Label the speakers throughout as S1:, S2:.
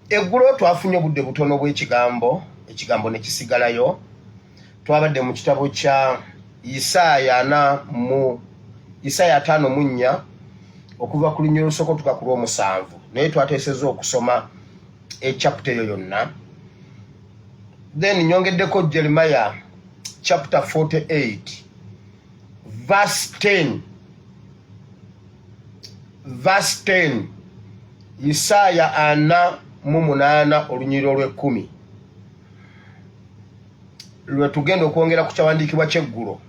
S1: eggulo twafunye obudde butono bw'ekigambo ne kisigalayo. Twabadde mu kitabo kya Isaaya 5:4 okuva ku lunyiriro lusooka tuka ku lw'omusanvu, naye twateesezza okusoma chapter eyo yonna. Then nyongeddeko Jeremiah chapter 48 verse 10. Isaaya 48 olunyiriro lw'ekkumi lwe tugenda okwongera ku kyawandiikibwa ky'eggulo.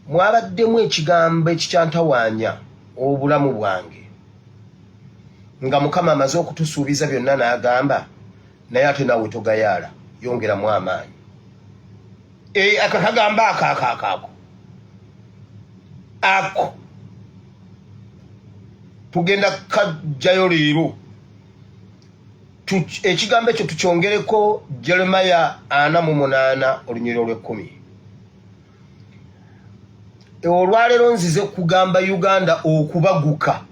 S1: Mwabaddemu ekigambo ekikyantawaanya obulamu bwange, nga Mukama amaze okutusuubiza byonna n'agamba, naye ate naawe togayaala, yongeramu amaanyi. Akakagamba ako tugenda kajjayo leero. Ekigambo ekyo tukyongereko Jeremiah 48 olunyiriro lw'ekkumi. Olwaleero nzize kugamba Uganda okubaguka.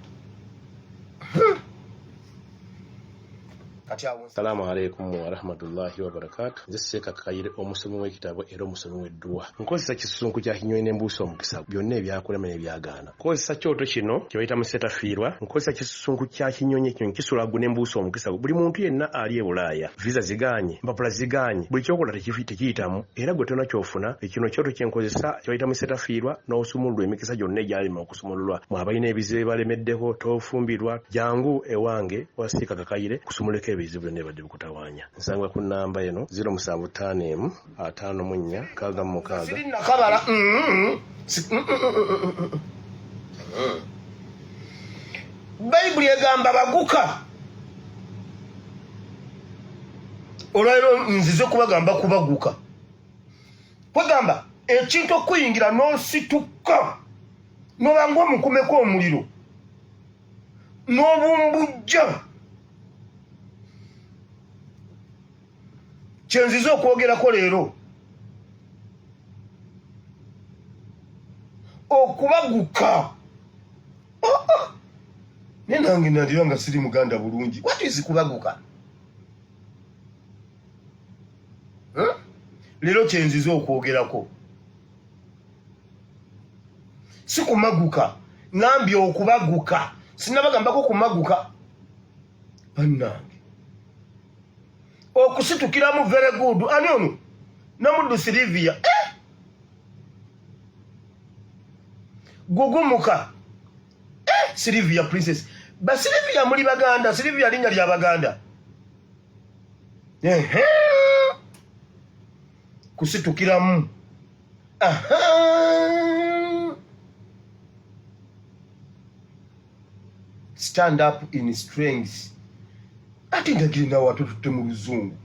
S2: Assalamu alaikum wa rahmatullahi wa barakatuh. Nze Sheikh Kayire omusomi w'ekitabo era omusomi w'edduwa. Nkozesa kisunku kya kinyonyi n'embuusi omukisa byonna ebyakulema n'ebyagaana. Nkozesa kyoto kino kye bayita musetafiirwa. Nkozesa kisunku kya kinyonyi kino kisulagu n'embuusi omukisa. Buli muntu yenna ali e Bulaaya, visa ziganye, mpapula ziganye, buli kyokola tekiyitamu, era gwe tonna kyofuna. Ekino kyoto kye nkozesa kye bayita musetafiirwa n'osumululwa emikisa gyonna egyalima okusumululwa. Mwabalina ebizibu balemeddeko, tofumbirwa, jangu ewange wa Sheikh Kayire kusumuleko ebizibu byonna ebadde bikutawaanya. Nsangwa ku nnamba eno 075 54 66.
S1: Nakabala Bayibuli egamba baguka. Olwaleero nzize kubagamba kubaguka. Kwegamba ekintu okuyingira n'osituka n'obanga omukumeko omuliro n'obumbujja. Kyenzize okwogerako leero okubaguka. Naye nange nalira nga siri Muganda bulungi. What is kubaguka? Leero kyenzize okwogerako si kumaguka, ngambye okubaguka. Sinabagambako kumaguka bannange. Okusitukiramu very good. Ani ono? Namuddu Silivia. Gugumuka. Silivia princess. Ba Silivia muli Baganda. Silivia linnya lya Baganda. Kusitukiramu. Stand up in strength. Ati ndagire nawe watututte mu luzungu.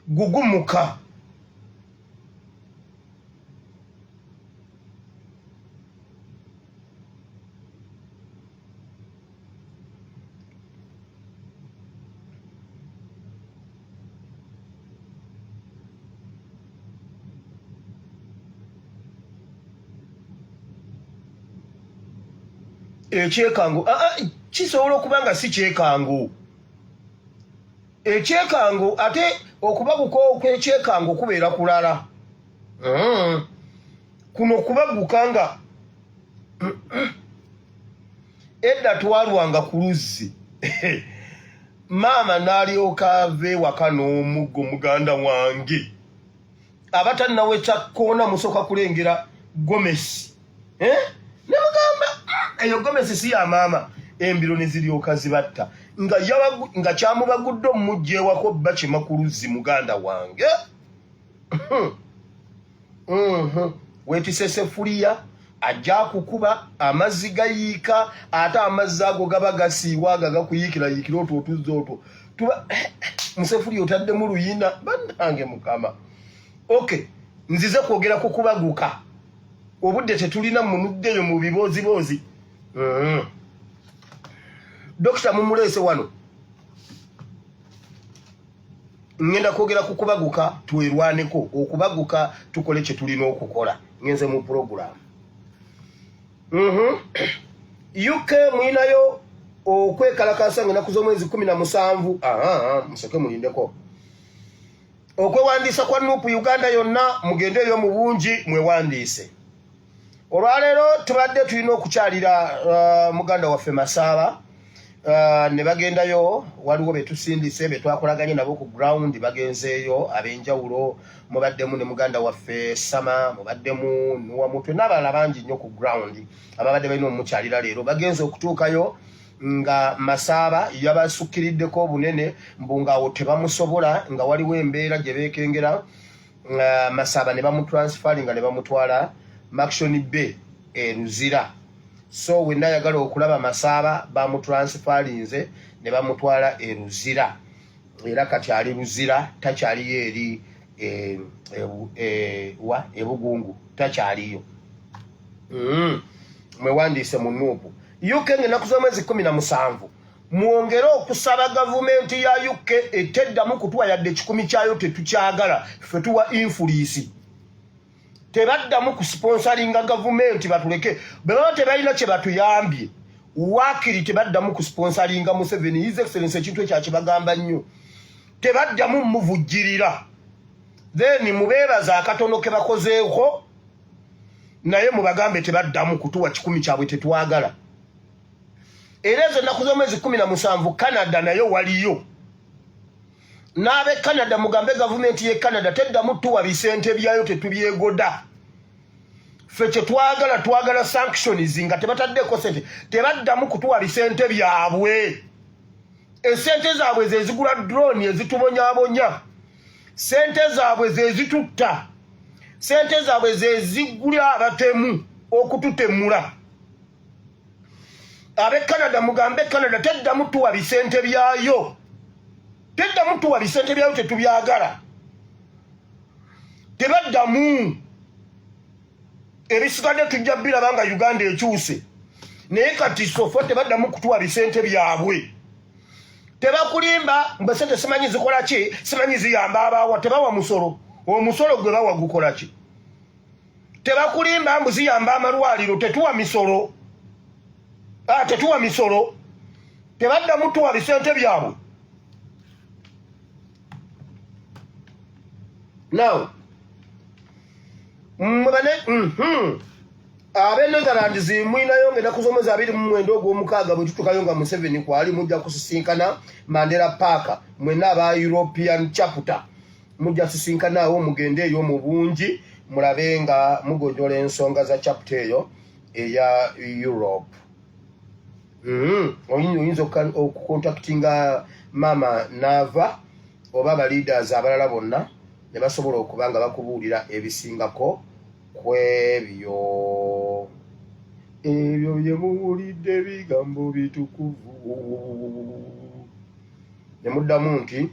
S1: Gugumuka. Ekyekango kisobola okuba nga si kyekango. Ekyekango ate okubaguka okw'ekyekango kubeera kulala. Kuno kubaguka nga edda twalwanga ku luzzi. Maama n'alyoka ava ewaka n'omuggo muganda wange. Abatannaweta koona musooka kulengera Gomesi. Nemugamba eyo Gomesi si ya maama. Embiro ne ziryoka zibatta. Nga kyamubagudde omujja ewako bakima ku luzzi muganda wange. Weetise seffuliya ajja kukuba amazzi gayiika, ate amazzi ago gaba gasiiwa gagakuyiikirayiikira otwo otuzzi otwo. Museffuliya otaddemu luyina bannange Mukama. Okay, nzize kwogera ku kubaguka. Obudde tetulina munuddeyo mu biboozibozi. Dokita mumuleese wano. Ngenda kwogera ku kubaguka twerwaneko. Okubaguka tukole kye tulina okukola. Ngenze mu program. UK mwinayo okwekalakasa nga naku z'omwezi 17 museke mulindeko okwewandiisa kwa Nuupu Uganda yonna mugende eyo mu bungi mwewandiise. Olwaleero tubadde tulina okukyalira muganda waffe Masaaba ne bagendayo, waliwo betusindise betwakolaganye nabo ku ground, bagenzeeyo ab'enjawulo, mubaddemu ne muganda waffe Sama, mubaddemu Nuwamutwe n'abalala bangi nnyo ku ground ababadde balina omukyalira leero. Bagenze okutuukayo nga Masaaba yabasukkiriddeko obunene mbu ngaawo tebamusobola, nga waliwo embeera gye beekengera. Masaaba ne bamutransferinga ne bamutwala Maction Bay Luzira. So wenna ayagala okulaba Masaaba bamutransferinze ne bamutwala Luzira, era kati ali Luzira, takyaliyo eri Ebugungu, takyaliyo. Mwewandiise mu Nuupu. UK ng'ennaku z'omwezi 17 mwongere okusaba gavumenti ya UK eteddamu kutuwa yadde 10 kyayo tetukyagala, ffe tuwa influence. Tebaddamu kusponsoringa gavumenti batuleke, baba tebalina kye batuyambye wakiri, tebaddamu kusponsoringa Museveni. His Excellency ekintu ekyakibagamba nnyo, tebaddamu muvujjirira, then mubeebaza akatono ke bakozeeko, naye mubagambe tebaddamu kutuwa 10 kyabwe tetwagala. Era ezo ennaku z'omwezi 17 Canada nayo waliyo. N'abe Canada mugambe gavumenti ye Canada teddamu tuwa bisente byayo tetubyegoda. Ffe kye twagala sanctions nga tebataddeko sente, tebaddamu kutuwa bisente byabwe. Esente zaabwe ze zigula drone ezitubonyabonya, sente zaabwe ze zitutta, sente zaabwe ze zigula abatemu okututemula. Abe Canada mugambe Canada teddamu tuwa bisente byayo, teddamu tuwa bisente byayo tetubyagala, tebaddamu. Ebisigadde tujja biraba nga Uganda ekyuse, naye kati sofo tebaddamu kutuwa bisente byabwe. Tebakulimba mbe sente simanyi zikola ki, simanyi ziyamba abaawa, tebawa musolo. Omusolo gwe bawa gukola ki? Tebakulimba mbu ziyamba amalwaliro, tetuwa misolo. Tetuwa misolo. Tebaddamu tuwa bisente byabwe. Now abe Netherlands mwinayo ng'ennaku z'omwezi 29 ogw'omukaaga bwe tutukayo nga Museveni kwali mujja kusisinkana Mandela Park, mwenna aba European chapter mujja kusisinkana awo, mugende eyo mu bungi mulabe nga mugonjola ensonga za chapter eyo eya Europe. Oyinza okukontaktinga Mama Nava oba aba leaders abalala bonna ne basobola okuba nga bakubuulira ebisingako kwebyo ebyo bye muwulidde bigambo bitukuvu. Ne muddamu nti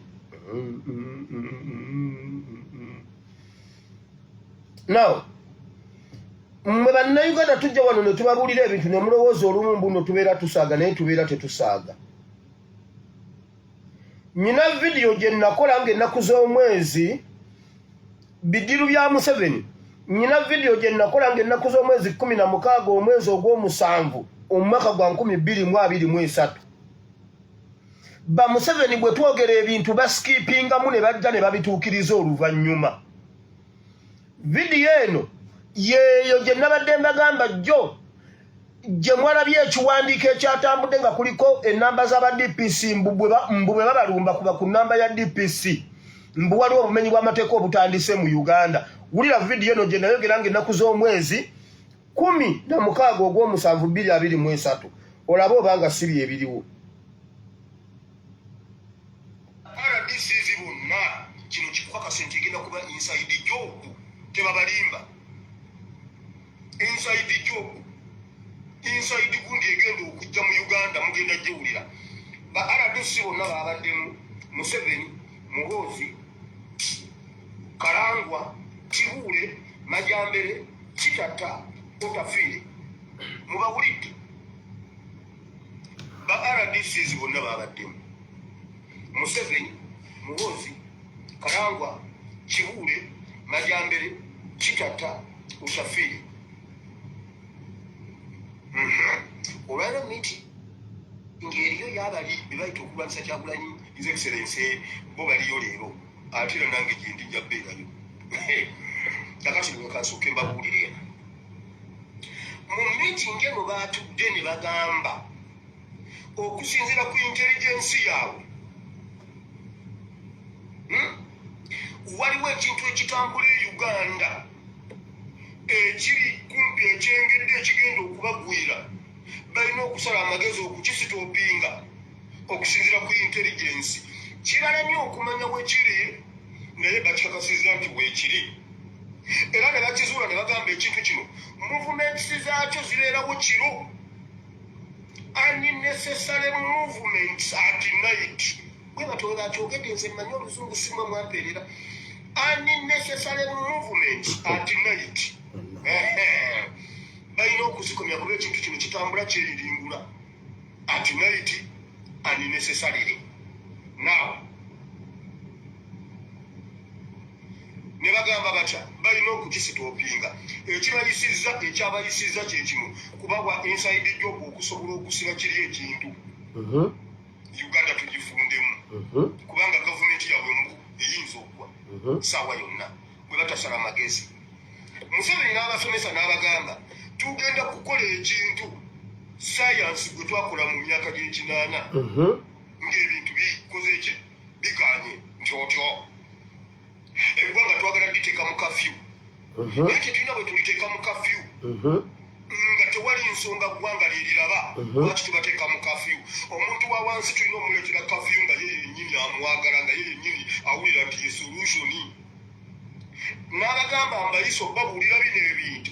S1: now mwe bannayuganda tujja wano ne tubabuulira ebintu ne mulowooza olumu mbuno tubeera tusaaga, naye tubeera tetusaaga. Nyina vidiyo gye nakola ng'ennaku z'omwezi bidiru bya Museveni. Nyina vidiyo gye nakola ng'ennaku z'omwezi 16 omwezi ogw'omusanvu omwaka gwa 2023. Ba Museveni bwe twogera ebintu baskipingamu ne bajja ne babituukiriza oluvannyuma. Vidiyo eno yeeyo gye nabadde mbagamba jjo gye mwalabye ekiwandiiko ekyatambudde nga kuliko ennamba z'aba DPC mbu bwe babalumba kuba ku nnamba ya DPC mbu waliwo obumenyi bw'amateeka obutandise mu Uganda. Wulira vidiyo eno gye nayogera ng'ennaku z'omwezi 16 ogw'omusanvu 2023 olabe obanga siri ebiriwo. RDC bonna kino kikakasa nti egenda kuba inside job, tebabalimba. Inside job, inside gundi egenda okujja mu Uganda mugenda gyewulira. Ba RDC bonna babaddemu Museveni, Muhoozi, Karangwa, Kibuule, Majambere, Kitata, Otafiire. Mubawulidde. Ba RDC bonna babaddemu Museveni, Muhoozi, Karangwa, Kibuule, Majambere, Kitata, Otafiire. Olwaleero nti ngeriyo yabali bebaita okulwanisa Kyagulanyi His Excellency bo baliyo leero ate era nange gyendi nja beerayo kakati wekansooke mbabuulire eno mu meeting eno baatudde ne bagamba okusinziira ku intelligence yaabwe waliwo ekintu ekitambula e Uganda ekiri kumpi ekyengedde ekigenda okubagwira balina okusala amagezi okukisitoopinga okusinziira ku intelligence kirala nnyo okumanya wekiri naye bakikakasizza nti weekiri era ne bakizuula ne bagamba ekintu kino movements zaakyo zibeerawo kiro unnecessary movements at night bwe batowe bakyogedde nze mmanyi oluzungu simwe mwampeerera unnecessary movements at night balina okuzikomya kuba ekintu kino kitambula kyeriringula at night unnecessarily now ne bagamba batya balina okukisitoopinga ekyabayisizza kye kimu kubawa inside job okusobola okusiba kiri ekintu Uganda tugifundemu kubanga gavumenti yabwe mbu eyinza okwa saawa yonna bwe batasala amagezi Museveni n'abasomesa n'abagamba tugenda kukola ekintu sayansi gwe twakola mu myaka gy'ekinaana ng'ebintu bikoze ki bikanye ntyotyo eggwanga twagala liteeka mu kafyu naye tetulina bwe tuliteeka mu kafyu nga tewali nsonga ggwanga lyeriraba lwaki tubateeka mu kafyu omuntu wa wansi tulina omuleetera kafyu nga ye yennyini amwagala nga ye yennyini awulira nti ye solutioni n'abagamba mbayisa obabuulira bino ebintu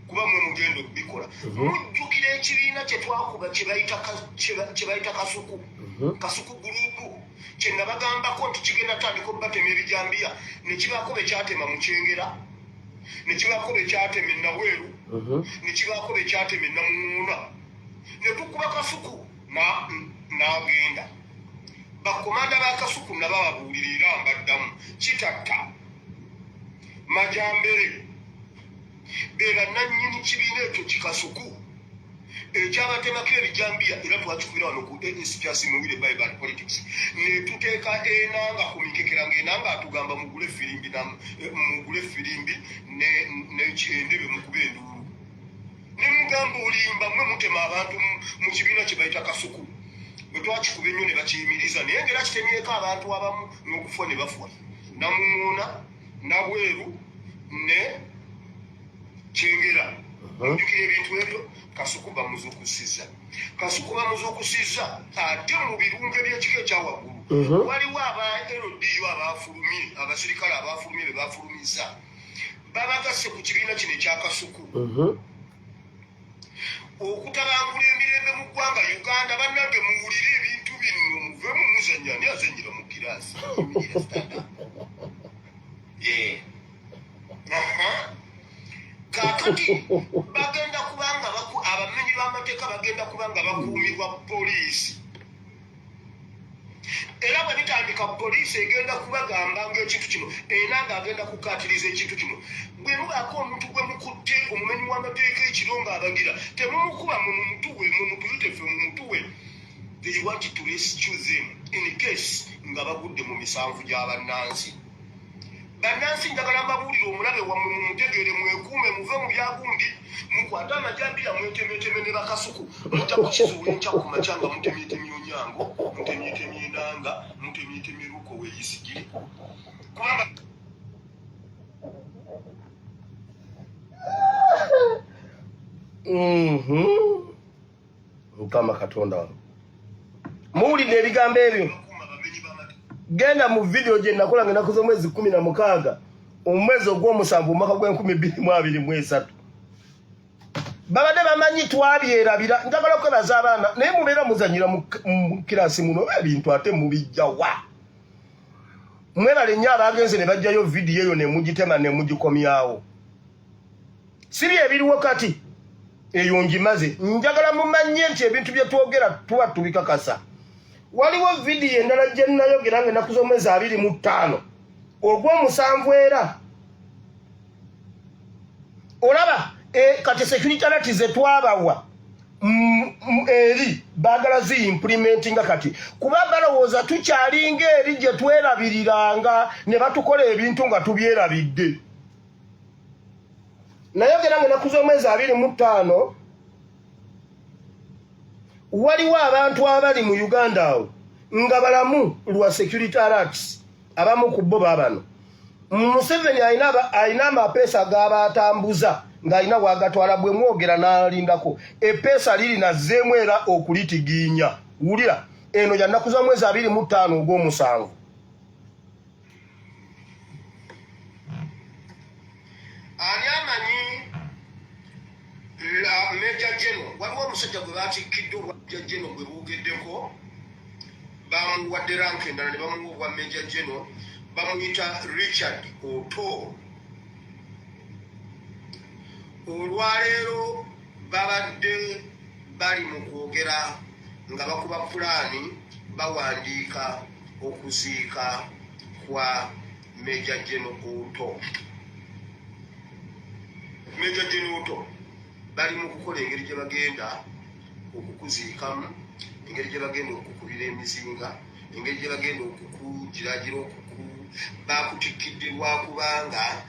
S1: kuba mwe mugenda okubikola mujjukira ekibiina kye twakuba kye bayita kasuku gurupu kye nabagambako nti kigenda tandika okubatema ebijambiya ne kibaako be kyatema mu Kyengera ne kibaako be kyatema e Nabweru ne kibaako be kyatema e Namuŋŋuuna ne tukuba kasuku n'agenda bakomanda ba kasuku nabababuulira mbaddamu kitatta Majambere beera nannyini kibiina ekyo kikasuku ekyabatemako ebijambiya era twakikubira wano ku NSPC Muwire Bible Politics ne tuteeka enanga ku mikekera ng'enanga atugamba mugule firimbi n'endebe mukube enduulu ne mugamba olimba mmwe mutema abantu mu kibiina kye bayita kasuku bwe twakikuba ennyo ne bakiyimiriza naye ng'era kitemyeko abantu abamu n'okufa ne bafa Namuŋŋuuna Nabweru ne Kyengera ojjukira ebintu ebyo kasuku bamuzuukusizza ate mu birungo by'ekika ekyawaggulu waliwo aba LDU abafulumye abasirikale abafulumye be bafulumiza babagasse ku kibiina kino ekyakasuku okutabangula emirembe mu ggwanga Uganda bannange muwulire ebintu bino muve mu muzannya ani azannyira mu kiraasi kakati bagenda kubanga abamenyi b'amateeka bagenda kubanga bakuumirwa poliisi era bwe bitandika poliisi egenda kubagamba ng'ekintu kino era ng'agenda kukaatiriza ekintu kino bwe mubaako omuntu gwe mukutte omumenyi w'amateeka ekiro ng'abagira temumukuba mu mutuwe mu mutuyitefe mu mutuwe they want to rescue them in case nga bagudde mu misanvu gy'abannansi bannansi njagala mbabuulire omulabe wammwe mumutegeere mwekuume muve mu byagundi mukwate amajambiya mwetemeteme ne bakasuku mujja kukizuula enkya ku makya nga mutemyetemye onyango mutemyetemye enanga mutemyetemye luko weeyisigire kubanga Mukama Katonda muwulidde ebigambo ebyo genda mu video gye nakola ngenda kuza mwezi 16 omwezi ogw'omusanvu mwaka gw'2023 babadde bamanyi twabyerabira njagala okwebaza abaana naye mubeera muzanyira mu kirasi muno ebintu ate mubijjawa mwebale nnyo abagenze ne bajjayo video eyo ne mugitema ne mugikomyawo siri ebiriwo kati eyo ngimaze njagala mumanye nti ebintu bye twogera tuba tubikakasa waliwo video endala gye nnayogera nga ennaku z'omwezi 25 ogw'omusanvu era olaba kati security alert ze twabawa eri bagala zi implementinga kati kuba balowooza tukyalinga eri gye twerabiriranga ne batukola ebintu nga tubyerabidde. Nayogera nga ennaku z'omwezi 25 waliwo abantu abali mu Uganda awo nga balamu lwa security alerts. Abamu ku bo babano Museveni ayina amapeesa g'abatambuza ng'alina bwagatwala bwe mwogera n'alindako epeesa liri nazzeemu era okulitigiinya. Wulira eno ya nnaku z'omwezi 25 ogw'omusanvu. Ani amanyi Major General waliwo omusajja gwe baatikkidde obwa Major General bwe boogeddeko bamuwadde rank endala ne bamuwa obwa Major General bamuyita Richard Otto. Olwaleero babadde bali mu kwogera nga bakuba pulaani bawandiika okuziika kwa Major General Otto. Major General Otto bali mu kukola engeri gye bagenda okukuziikamu, engeri gye bagenda okukubira emizinga, engeri gye bagenda okukugiragira bakutikkidde lwakubanga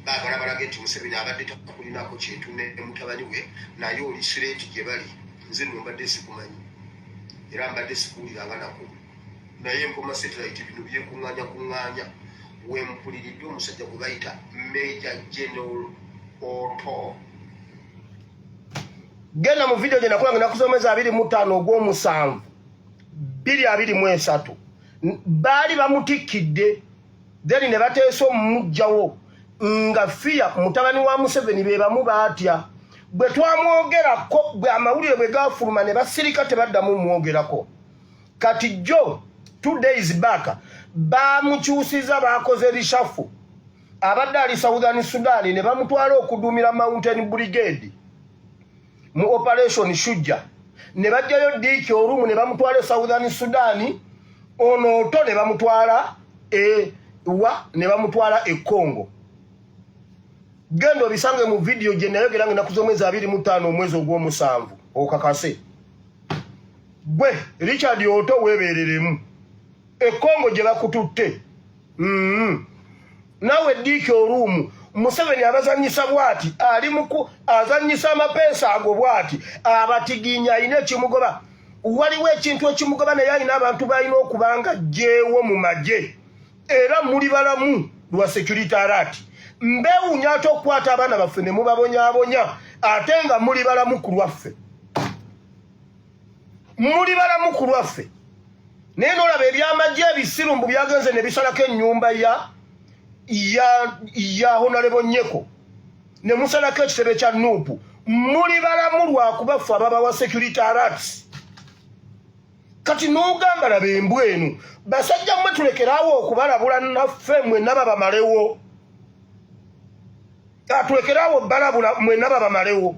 S1: baagala balage nti Museveni abadde takulinako kintu ne mutabani we naye oli sireeti gye bali. Nze nno mbadde sikumanyi era mbadde sikuwuliranga nako naye Mpoma Satellite bino byekuŋŋaanya we mpuliridde omusajja gwe bayita Major General Otto. Genda mu video gye nakola nga nakusomeza 25 ogw'omusanvu 2023 baali bamutikkidde then ne bateesa omumugjawo nga Fiya mutabani wa Museveni be bamu baatya. Bwe twamwogerako bwe amawulire bwe gafuluma ne basirika tebaddamu mwogerako. Kati jo 2 days back bamukyusiza bakoze rishafu abadde ali Southern Sudan ne bamutwala okuduumira Mountain Brigade mu operation Shujja ne bajjayo Diiki Olumu ne bamutwala Southern Sudan. Ono Otto ne bamutwala ne bamutwala e Congo. Gendo bisange mu video gye nayogera nga naku z'omwezi 25 omwezi ogw'omusanvu okakase. Gwe Richard Otto weebereremu e Congo gye bakututte. Nawe Diiki Olumu Museveni abazanyisa bwati ali muku azanyisa amapeesa ago bwati abatiginya ayina ekimugoba. Waliwo ekintu ekimugoba naye alina abantu balina okubanga jeewo mu magye era muli balamu lwa security alert. Mbewunya ate okukwata abaana baffe ne mubabonyaabonya ate nga muli balamu ku lwaffe. Muli balamu ku lwaffe. Naye n'olaba ebyamagye ebisirumbu byagenze ne bisalako ennyumba ya Honorable Nyeko ne musalako ekitebe kya Nuupu. Muli balamu lwakubaffe ababawa security alerts. Kati n'ogamba laba embwa eno basajja mmwe tulekeraawo okubalabula naffe mwenna babamalewo. Tulekeraawo balabula mwenna babamalewo.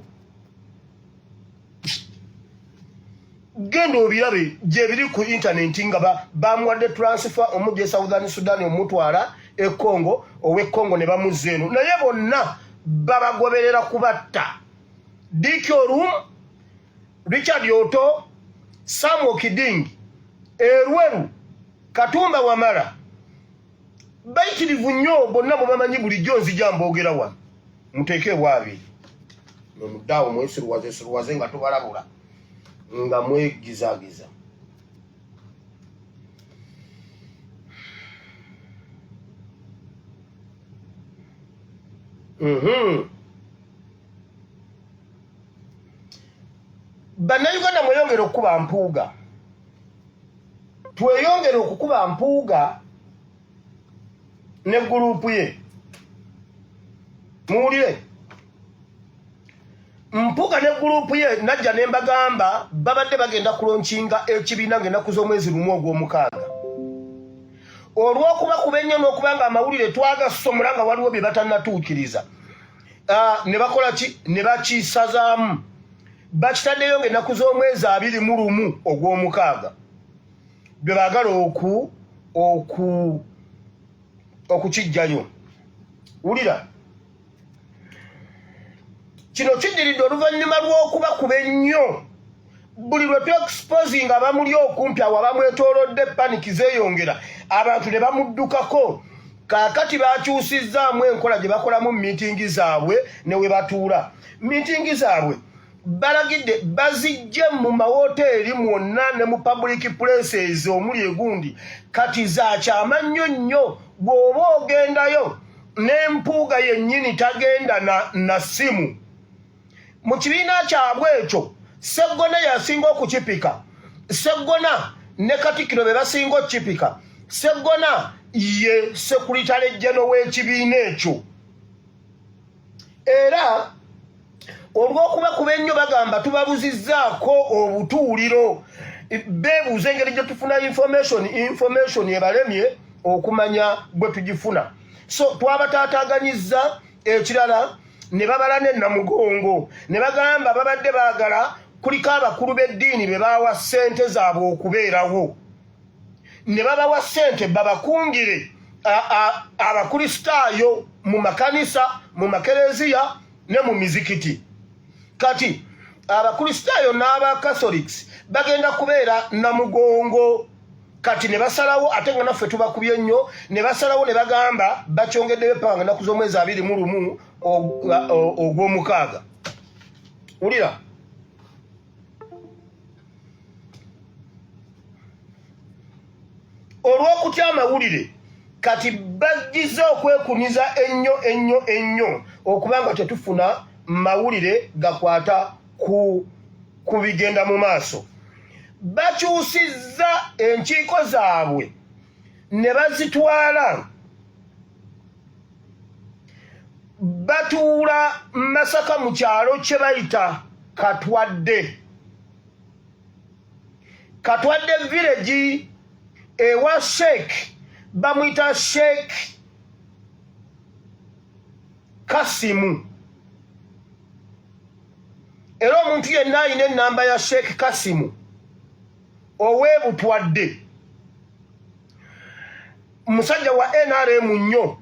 S1: Genda obirabe gye biri ku intaneti nga bamuwadde transfer omujja e Southern Sudan omutwala e Congo ow'e Congo ne bamuzza eno naye bonna babagoberera kubatta. Diiki Olumu, Richard Otto, Sam Okidingi, Erweru, Katumba Wamala bayitirivu nnyo bonna mubamanyi bulijjo nzija mboogera wano muteeke bwabiri nomuddawo mwesirwaze nga tubalabula nga mwegizagiza. Bannayuganda mweyongere okukuba mpuuga. Tweyongere okukuba mpuuga ne gurupu ye. Muwulire. Mpuuga ne gurupu ye najja ne mbagamba babadde bagenda kulonkinga ekibiina ng'ennaku z'omwezi lumu ogw'omukaaga. Olw'okuba ennyo n'okubanga amawulire twagasomola nga waliwo bye batannatuukiriza. Ne bakola ki? Ne bakisazaamu. Bakitaddeyo ng'ennaku z'omwezi 21 ogw'omukaaga. Bwe baagala okukijjayo. Wulira. Kino kiddiridde oluvannyuma lw'okubakuba ennyo buli lwe exposing abamuli okumpi awo abamwetoolodde paniki zeeyongera abantu ne bamuddukako kaakati bakyusizzaamu enkola gye bakolamu miitingi zaabwe ne we batuula miitingi zaabwe balagidde bazijje mu mawoteeri mwonna ne mu public places omuli egundi kati zakyama nnyo bw'oba ogendayo n'empuuga yennyini tagenda na ssimu mu kibiina kyabwe ekyo Sseggona yasinga okukipika Sseggona ne Katikkiro be basinga okukipika Sseggona ye sekuritale jjeno w'ekibiina ekyo era olw'okuba kuba ennyo bagamba tubabuzizzaako obutuuliro beebuuza engeri gye tufuna information ebalemye okumanya bwe tugifuna so twabataataaganyizza ekirala ne babala ne Namugongo ne bagamba babadde baagala kuliko abakulu b'eddiini be baawa ssente zaabwe okubeerawo ne babawa ssente babakungire abakristaayo mu makanisa mu makereziya ne mu mizikiti kati abakristaayo n'abakatolics bagenda kubeera Namugongo kati ne basalawo ate nga naffe tubakubye nnyo ne basalawo ne bagamba bakyongeddeyo ppanga ennaku z'omwezi 21 ogw'omukaaga wulira olw'okutya amawulire kati bagize okwekuniza ennyo okuba nga tetufuna mawulire gakwata ku bigenda mu maaso bakyusizza enkiiko zaabwe ne bazitwala batuula Masaka mu kyalo kye bayita Katwadde village ewa Sheikh bamwita Sheikh Kasimu era omuntu yenna alina ennamba ya Sheikh Kasimu ow'Ebutwadde musajja wa NRM nnyo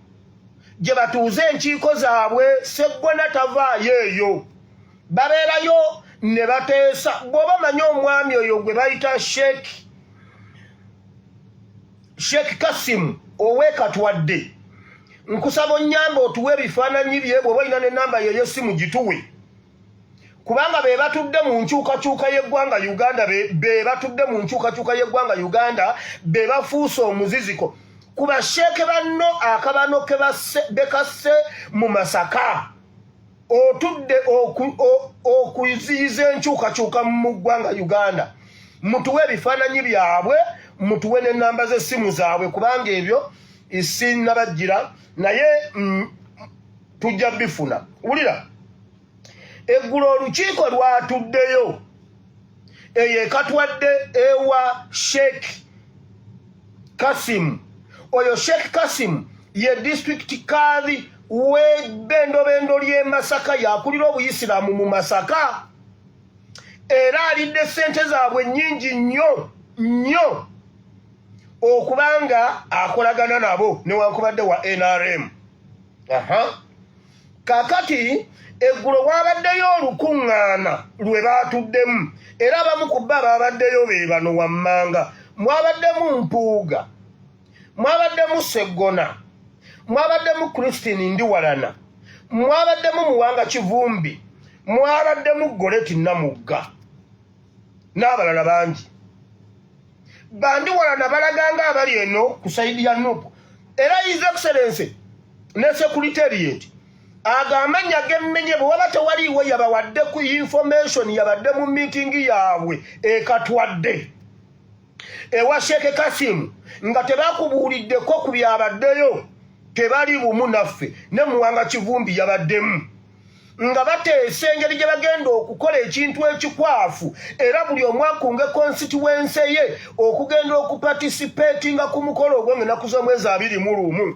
S1: gye batuuze enkiiko zaabwe Sseggona tavaayo eyo babeerayo ne bateesa bw'oba manyi omwami oyo gwe bayita Sheikh Kasimu ow'Ekatwadde nkusaba onnyamba otuwe ebifaananyi bye bw'oba olina n'ennamba ye y'essimu gituwe kubanga be batudde mu nkyukakyuka y'eggwanga Uganda be batudde mu nkyukakyuka y'eggwanga Uganda be bafuuse omuziziko ku basheeke banno akabano ke bekasse mu Masaka otudde okuziyiza enkyukakyuka mu ggwanga Uganda mutuwe ebifaananyi byabwe mutuwe n'ennamba z'essimu zaabwe kubanga ebyo isinnabajjira naye tujja bifuna wulira eggulo olukiiko lwatuddeyo eyo Ekatwadde ewa Sheikh Kasimu oyo Sheikh Kasimu ye district kaadi w'ebbendobendo ly'e Masaka yakulira obuyisiraamu mu Masaka era alidde ssente zaabwe nnyingi nnyo okubanga akolagana nabo newankubadde wa NRM kakati eggulo wabaddeyo olukuŋŋaana lwe baatuddemu era abamu ku bba babaddeyo be bano wammanga mwabaddemu Mpuuga mwabaddemu Sseggona mwabaddemu Christine Ndiwalana mwabaddemu Muwanga Kivumbi mwabaddemu Goleti Namugga n'abalala bangi Bandiwalana balaganga abali eno ku saidi ya Nuupu era His Excellency ne Secretariat agamanya gemmenye bwe waba tewaliiwo yabawadde ku information yabadde mu meeting yaabwe Ekatwadde ewa Sheikh Kasimu nga tebakubuuliddeko ku byabaddeyo tebali bumu naffe ne Muwanga Kivumbi yabaddemu nga bateesa engeri gye bagenda okukola ekintu ekikwafu era buli omu akunge constituency ye okugenda okuparticipatinga ku mukolo ogwo ng'ennaku z'omwezi 21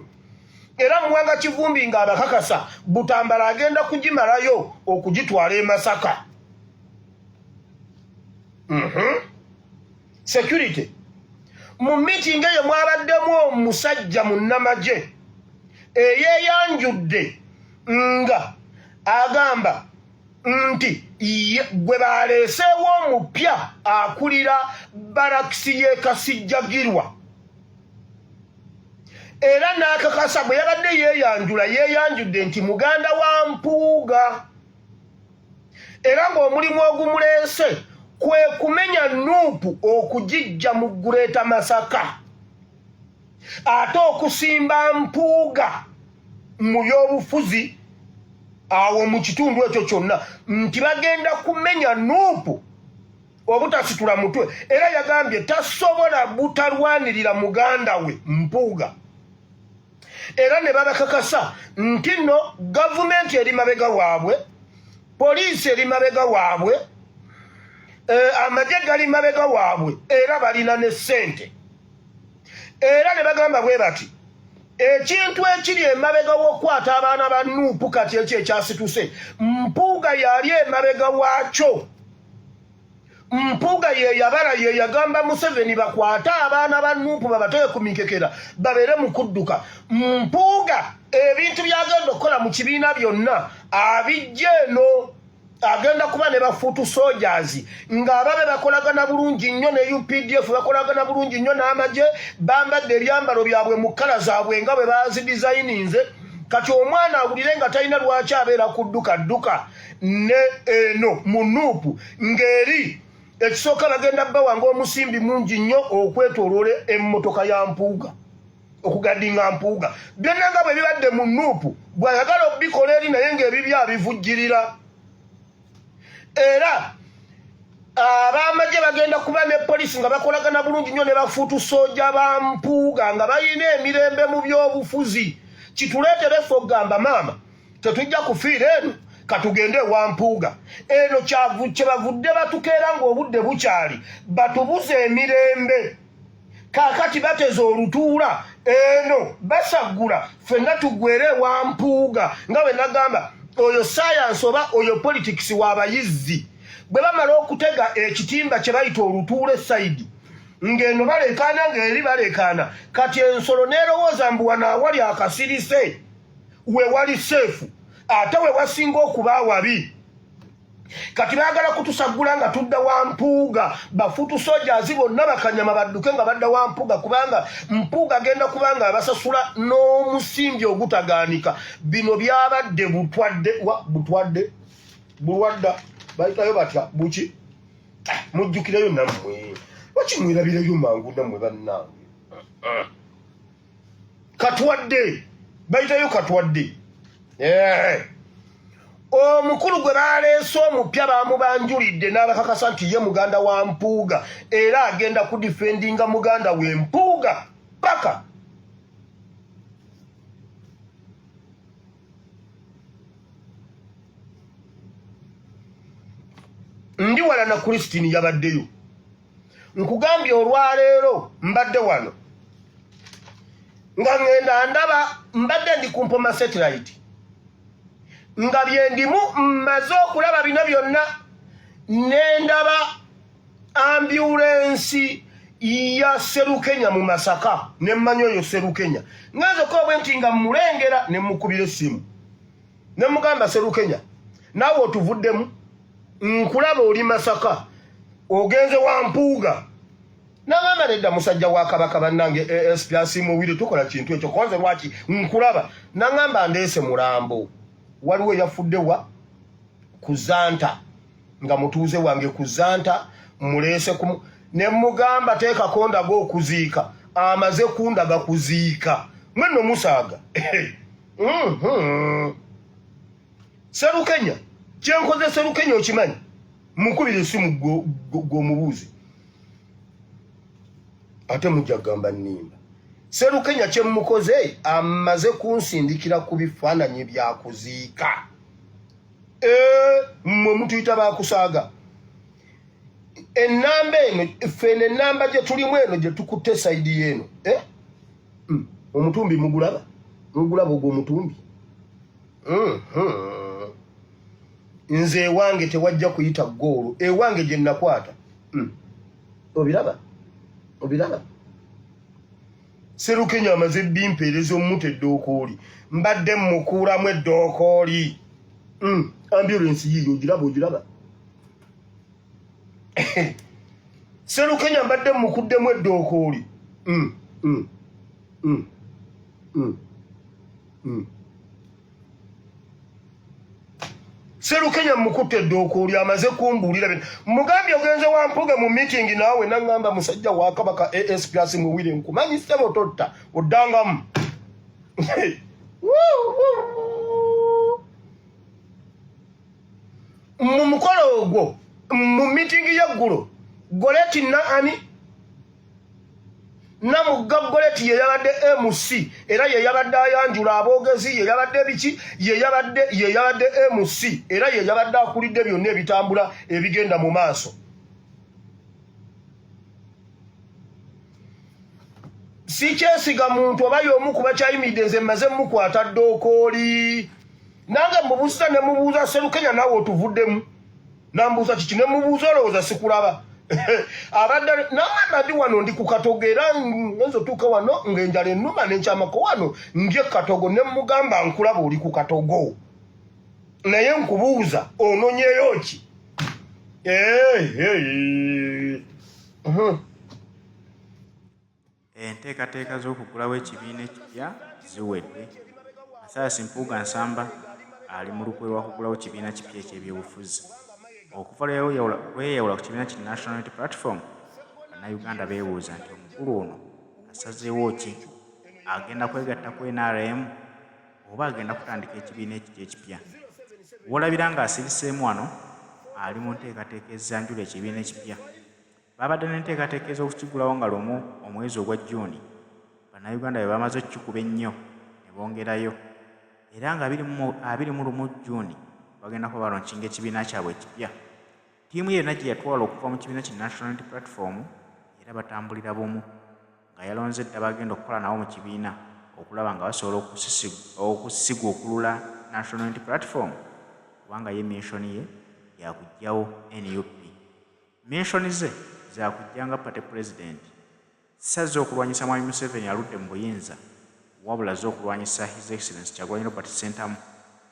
S1: era Muwanga Kivumbi ng'abakakasa Butambala agenda kugimalayo okugitwala e Masaka security mu meeting eyo mwabaddemu omusajja munnamagye eyeeyanjudde nga agamba nti gwe baleeseewo omupya akulira barakisi y'e Kasijjagirwa era n'akakasa bwe yabadde yeeyanjudde nti muganda wa Mpuuga era ng'omulimu ogumuleese kwe kumenya Nuupu okugijja mu Guleeta Masaka ate okusimba Mpuuga mu by'obufuzi awo mu kitundu ekyo kyonna nti bagenda kumenya Nuupu obutasitula mutwe era yagambye tasobola butalwanirira muganda we Mpuuga era ne babakakasa nti nno gavumenti eri mabega waabwe poliisi eri mabega waabwe amagye gali mabega waabwe era balina ne ssente era ne bagamba bwe bati ekintu ekiri emabega w'okukwata abaana ba Nuupu kati ekyo ekyasituse Mpuuga yali emabega waakyo Mpuuga ye yabala ye yagamba Museveni bakwate abaana ba Nuupu babateye ku mikekera babeere mu kudduka Mpuuga ebintu byagenda okukola mu kibiina byonna abijja eno agenda kuba ne bafuutu soldiers ng'ababe bakolagana bulungi nnyo ne UPDF bakolagana bulungi nnyo n'amagye bambadde ebyambalo byabwe mu kkala zaabwe nga bwe bazidizayininze kati omwana awulire nga talina lwaki abeera ku dduka ne eno mu Nuupu ng'eri ekisooka bagenda bawa ng'omusimbi mungi nnyo okwetooloola emmotoka ya Mpuuga okugaddinga Mpuuga byonna nga bwe bibadde mu Nuupu bw'ayagala obbikola eri naye ng'ebibya abivujjirira era abamagye bagenda kuba ne poliisi nga bakolagana bulungi nnyo ne bafuutu sooja ba Mpuuga nga balina emirembe mu by'obufuzi kituleetere ffe okugamba maama tetujja kufiira eno katugende ewa Mpuuga eno kye bavudde batukeera ng'obudde bukyali batubuze emirembe kaakati bateze olutuula eno basaggula ffenna tuggwere ewa Mpuuga nga bwe nagamba oyo science oba oyo politics w'abayizzi bwe bamala okutega ekitimba kye bayita olutuula esayidi ng'eno balekaana ng'eri balekaana kati ensolo n'erowooza mbu wano awali akasirise we wali seefu ate we wasinga okuba awabi kati baagala kutusaggula nga tudda wa Mpuuga bafuutu soldiers bonna bakanyama badduke nga badda wa Mpuuga kubanga Mpuuga agenda kubanga abasasula n'omusimbi ogutagaanika bino byabadde bulwadda bayitayo batya buki mujjukireyo nammwe wakimwirabireyo mangu nammwe bannange katwadde bayitayo katwadde omukulu gwe baleese omupya bamubanjulidde n'abakakasa nti ye muganda wa Mpuuga era agenda kudifendinga muganda we Mpuuga paka ndi wala na Christine yabaddeyo nkugambye olwaleero mbadde wano nga ngenda ndaba mbadde ndi ku Mpoma satellite nga byendimu mmaze okulaba bino byonna nendaba ambulensi ya Serukenya mu Masaka nemmanyi oyo Serukenya nganze okobwe nti nga mulengera ne mukubira essimu ne mugamba Serukenya naawe otuvuddemu nkulaba oli Masaka ogenze wa Mpuuga nagamba nedda musajja wa Kabaka bannange SPS muwiri tukola kintu ekyo konze lwaki nkulaba nagamba ndeese mulambo waliwo yafudde wa kuzanta nga mutuuze wange kuzanta muleese ne mugamba teeka konda go okuziika amaze kundaga kuziika mwenno musaaga Serukenya kyenkoze Serukenya okimanyi mukubira essimu gw'omubuuzi ate mujja kugamba nnimba Serukenya kye mukoze amaze kunsindikira ku bifaananyi byakuziika mmwe mutuyita bakusaaga ennamba eno ffene ennamba gye tulimu eno gye tukutte sayidi y'eno omutumbi mugulaba ogwo omutumbi nze ewange tewajja kuyita ggoolo ewange gye nnakwata obiraba Serukenya amaze bimpeereza omuta eddookooli mbadde mukuulamu eddookooli ambulance yiyo ogiraba Serukenya mbadde mukuddemu eddookooli Serukenya mukutte eddookooli amaze kumbuulira mugambye ogenze wampuge mu meeting naawe naŋŋamba musajja wa Kabaka ASP Muwire nkumanyi ssebo totta oddangamu mu mukolo ogwo mu meeting y'eggulo Goleti Naani Namugga Goleti ye yabadde MC era ye yabadde ayanjula aboogezi ye yabadde biki ye yabadde MC era ye yabadde akulidde byonna ebitambula ebigenda mu maaso si kyesiga muntu oba y'omu ku bakyayimiridde nze mmaze mukwata ddookooli nange mubuuza ne mubuuza Serukenya naawe otuvuddemu nambuuza kiki ne mubuuza olowooza sikulaba abadde namadi wano ndi ku Katogo era ngenza otuuka wano ng'enjala ennuma n'enkyamako wano ndye Katogo ne mugamba nkulaba oli ku Katogo naye nkubuuza ononyeyo ki
S3: enteekateeka z'okugulawo ekibiina ekipya ziwedde. Mathias Mpuuga Nsamba ali mu lukwe lwa kugulawo kibiina kipya eky'ebyobufuzi. Okuva lweyawula ku kibiina ki National Unity Platform, Bannayuganda beebuuza nti omukulu ono asazeewo ki? Agenda kwegatta ku NRM oba agenda kutandika ekibiina ekipya ekipya? W'olabira ng'asiriseemu wano ali mu nteekateeka ezanjula ekibiina ekipya. Babadde n'enteekateeka ez'okukigulawo nga lumu omwezi ogwa Juuni. Bannayuganda be bamaze okukikuba ennyo ne bongerayo. Era nga 21 Juuni bagenda kuba balonkinga ekibiina kyabwe ekipya. Ttiimu yonna gye yatwala okuva mu kibiina ki National Unity Platform era batambulira bumu nga yalonze dda bagenda okukola nabo mu kibiina okulaba nga basobola okusiga okulula National Unity Platform kubanga ye missioni ye yakuggyawo NUP. Missioni ze zakujjanga party president saze okulwanyisa Mwami Museveni aludde mu buyinza wabula z'okulwanyisa His Excellency Kyagulanyi Robert Ssentamu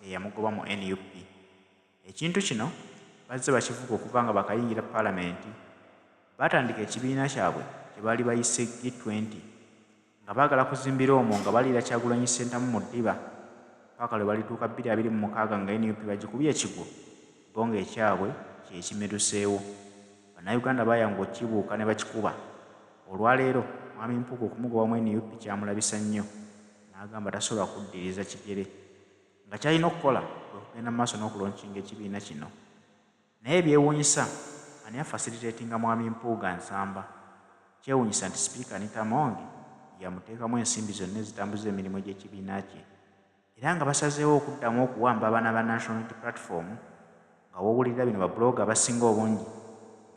S3: eyamugoba mu NUP. Ekintu kino bazze bakivuga okuva nga bakayingira paalamenti batandika ekibiina kyabwe kye baali bayise G20 nga baagala kuzimbira omwo nga baliira Kyagulanyi Ssentamu mu ddiba paka lwe balituuka 2026 nga NUP bagikubye ekigwo bo ng'ekyabwe kyekimiruseewo. Bannayuganda baayanga okkibuuka ne bakikuba. Olwaleero Mwami Mpuuga okumugobamu NUP kyamulabisa nnyo n'agamba tasobola kuddiriza kigere nga kyalina okukola okugenda mu maaso n'okulonkinga ekibiina kino. Naye byewuunyisa ani afasiliteetinga Mwami Mpuuga Nsamba. Kyewuunyisa nti Sipiika Anita Among yamuteekamu ensimbi zonna ezitambuza emirimu gy'ekibiina kye era nga basazeewo okuddamu okuwamba abaana ba National Unity Platform nga w'owulira bino babbulooga abasinga obungi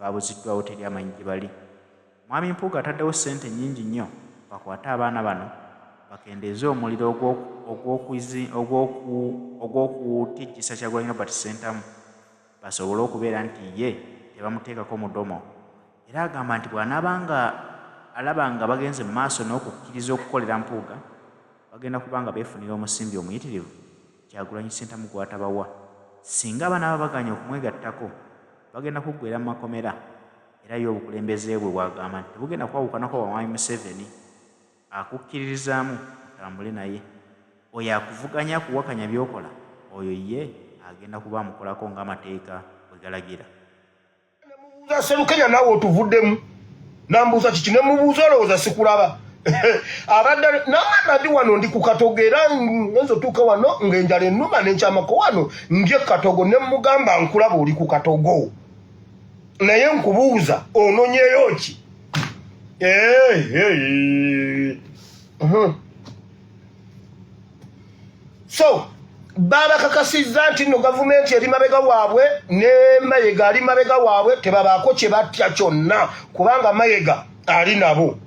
S3: baabuziddwawo teri amanyi gye bali. Mwami Mpuuga ataddewo ssente nnyingi nnyo bakwate abaana bano bakendeeze omuliro ogw'okutijjisa Kyagulanyi Robert Ssentamu basobole okubeera nti ye tebamuteekako mudomo. Era agamba nti bw'anaabanga alaba nga bagenze mu maaso n'okukkiriza okukolera Mpuuga bagenda kuba nga beefunira omusimbi omuyitirivu Kyagulanyi Ssentamu gw'atabawa. Singa abaana babaganya okumwegattako bagenda kuggweera mu makomera era ye obukulembeze bwe bwagamba nti tebugenda kwawukanako bwa Mwami Museveni akukkiririzaamu otambule naye. Oyo akuvuganya kuwakanya by'okola oyo ye agenda kuba amukolako ng'amateeka bwe galagira.
S1: Serukenya naawe otuvuddemu nambuuza kiki ne mubuuza olowooza sikulaba abadde namadi wano ndi ku Katogo era ngenza otuuka wano ng'enjala ennuma n'enkyamako wano ndye Katogo ne mugamba nkulaba oli ku Katogo naye nkubuuza ononyeyo ki? So babakakasizza nti nno gavumenti eri mabega waabwe ne Mayiga ali mabega waabwe tebabaako kye batya kyonna kubanga Mayiga ali nabo.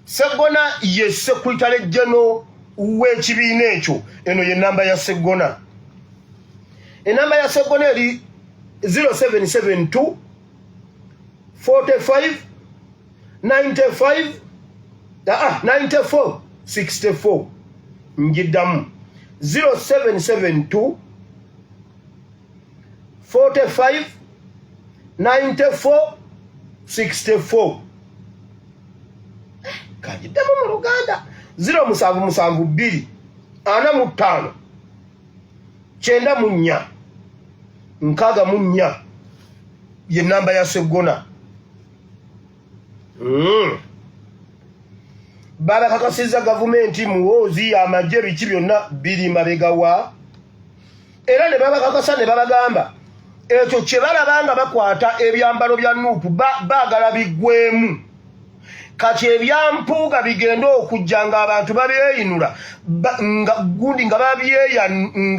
S1: Sseggona ye Secretary General w'ekibiina ekyo. Eno ye namba ya Sseggona. Enamba ya Sseggona eri 0772 45 94 64. Njiddamu 0772 45 94 64 kanjiddemu mu Luganda 0772 45 94 64 ye namba ya Sseggona. Baba kakasiza gavumenti muwozi amagye biki byonna biri mabegawa era ne baba kakasa ne babagamba ekyo kye balabanga bakwata ebyambalo bya Nuupu baagala biggwemu kati ebyampuuga bigenda okujja nga abantu babyeyinula nga gundi nga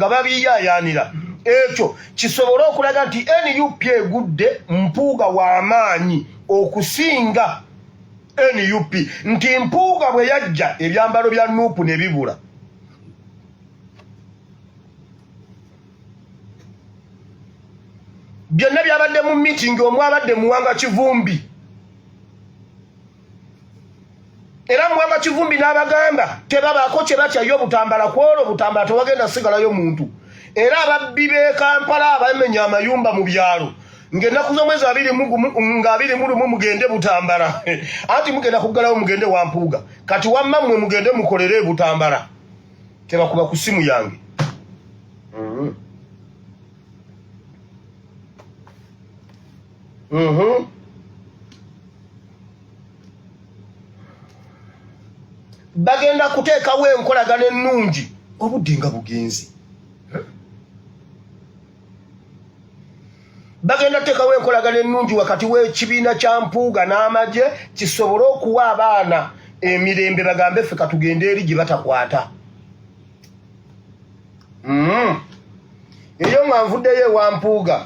S1: babiyaayaanira ekyo kisobole okulaga nti NUP egudde mpuuga w'amaanyi okusinga NUP nti mpuuga bwe yajja ebyambalo bya Nuupu ne bibula. Byonna byabadde mu meeting omwabadde Muwanga Kivumbi era Muwanga Kivumbi n'abagamba tebabaako kye batyayo Butambala kwolwo Butambala tewagenda sigalayo muntu era ababbi b'e Kampala abamenya amayumba mu byalo ng'ennaku z'omwezi 21 mugende Butambala anti mugenda kuggalawo mugende Wampuuga kati wamma mmwe mugende mukolere Butambala tebakuba ku simu yange. Bagenda kuteekawo enkolagana ennungi obudde nga bugenzi. Bagenda kuteekawo enkolagana ennungi wakati w'ekibiina kya Mpuuga n'amagye kisobole okuwa abaana emirembe bagambe ffe katugende eri gye batakwata. Eyo nga nvuddeyo ewa Mpuuga